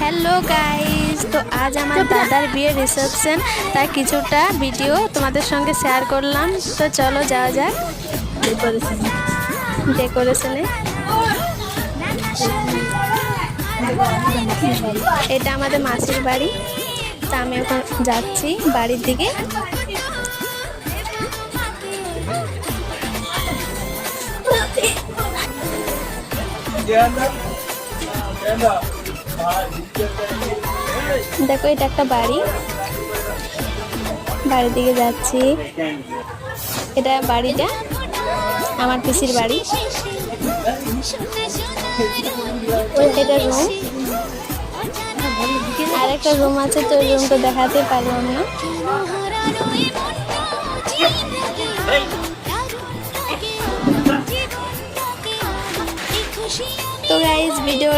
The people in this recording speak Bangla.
হ্যালো গাইস, তো আজ আমার দাদার বিয়ের রিসেপশন, তাই কিছুটা ভিডিও তোমাদের সঙ্গে শেয়ার করলাম। তো চলো যাওয়া যাক ডেকোরেশনে। এটা আমাদের মাসির বাড়ি, তা আমি এখন যাচ্ছি বাড়ির দিকে। দেখো এটা একটা বাড়ি, বাড়ির দিকে যাচ্ছি। এটা বাড়িটা আমার পিসির বাড়ি। এটা রুম, আর একটা রুম আছে, তো রুমটা দেখাতে পারলাম না। তো গাইজ ভিডিও